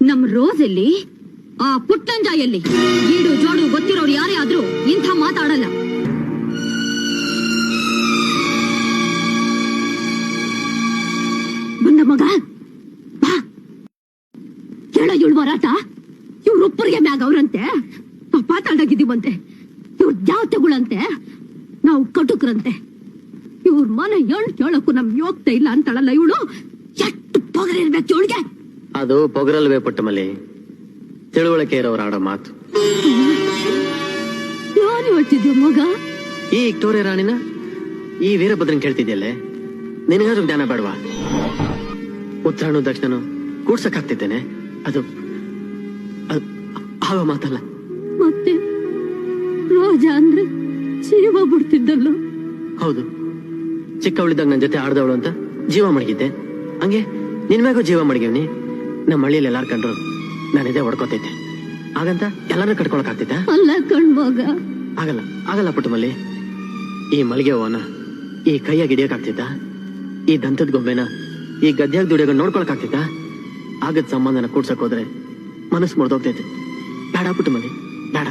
ನಮ್ ರೋಸ್ ಎಲ್ಲಿ? ಆ ಪುಟ್ಟಂಜ ಎಲ್ಲಿ? ಈಡು ಜೋಡು ಗೊತ್ತಿರೋರು ಯಾರೇ ಆದ್ರೂ ಇಂಥ ಮಾತಾಡಲ್ಲ. ಬಂದ ಮಗ ಬಾ. ಕೇಳ ಇವಳು ಮಾರಾಟ. ಇವ್ರೊಬ್ಬರಿಗೆ ಮ್ಯಾಗ ಅವ್ರಂತೆ ಪಾತಾಡಾಗಿದ್ದೀವಂತೆ. ಇವ್ರ ಜಾವತೆಗಳಂತೆ, ನಾವು ಕಟುಕ್ರಂತೆ. ಇವ್ರ ಮನೆ ಕೇಳಕ್ಕೂ ನಮ್ಗೆ ಯೋಗ್ತಾ ಇಲ್ಲ ಅಂತಾಳಲ್ಲ ಇವಳು. ಎಷ್ಟು ಪೊಗರಿರ್ಬೇಕು ಇವಳಿಗೆ. ಅದು ಪೊಗರಲ್ವೇ ಪುಟ್ಟಮಲ್ಲಿ, ತಿಳುವಳಿಕೆ ಇರೋರು ಆಡೋ ಮಾತು. ಯಾರು ಹೇಳ್ತಿದ್ಯ ಮಗ? ಈ ವಿಕ್ಟೋರಿಯಾ ರಾಣಿನ ಈ ವೀರಭದ್ರನ್ ಕೇಳ್ತಿದ್ಯಲ್ಲೇ, ನಿನಗಾದ್ರೂ ಜ್ಞಾನ ಬೇಡವಾ? ಉತ್ತರಾಯಣ ದಕ್ಷಿಣನು ಕೂಡ್ಸಕ್ಕಾಗ್ತಿದ್ದೇನೆ. ಅದು ಆಗ ಮಾತಲ್ಲ. ಮತ್ತೆ ರೋಜಾ ಅಂದ್ರೆ ಜೀವ ಬಿಡ್ತಿದ್ದಲ್ಲ. ಹೌದು, ಚಿಕ್ಕವಳಿದ್ದಾಗ ನನ್ನ ಜೊತೆ ಆಡ್ದವಳು ಅಂತ ಜೀವ ಮಡಗಿದ್ದೆ. ಹಂಗೆ ನಿನ್ ಮ್ಯಾಗೂ ಜೀವ ಮಡಗಿವ್ನಿ. ನಮ್ಮ ಹಳ್ಳಿಯಲ್ಲಿ ಎಲ್ಲಾರು ಕಂಡ್ರು ನಾನು ಇದೇ ಹೊಡ್ಕೋತೈತೆ. ಹಾಗಂತ ಎಲ್ಲಾರು ಕಟ್ಕೊಳಕ್ ಆಗ್ತಿದ್ದ? ಅಲ್ಲ ಕಣ್ಮಗ. ಆಗಲ್ಲ ಆಗಲ್ಲ ಪುಟ್ಟಮಲ್ಲಿ. ಈ ಮಲ್ಲಿಗೆ ಹೂವನ ಈ ಕೈಯಾಗ ಹಿಡಿಯಕ್ ಆಗ್ತಿದ್ದ? ಈ ದಂತದ ಗೊಂಬೆನ ಈ ಗದ್ಯಾಗ ದುಡಿಯೋಗ ನೋಡ್ಕೊಳಕ್ ಆಗ್ತಿದ್ದ? ಆಗದ್ ಸಂಬಂಧನ ಕೂಡ್ಸಕ್ ಹೋದ್ರೆ ಮನಸ್ಸು ಮುರಿದೋಗ್ತೈತೆ. ಬೇಡ ಪುಟ್ಟಮಲ್ಲಿ, ಬೇಡ.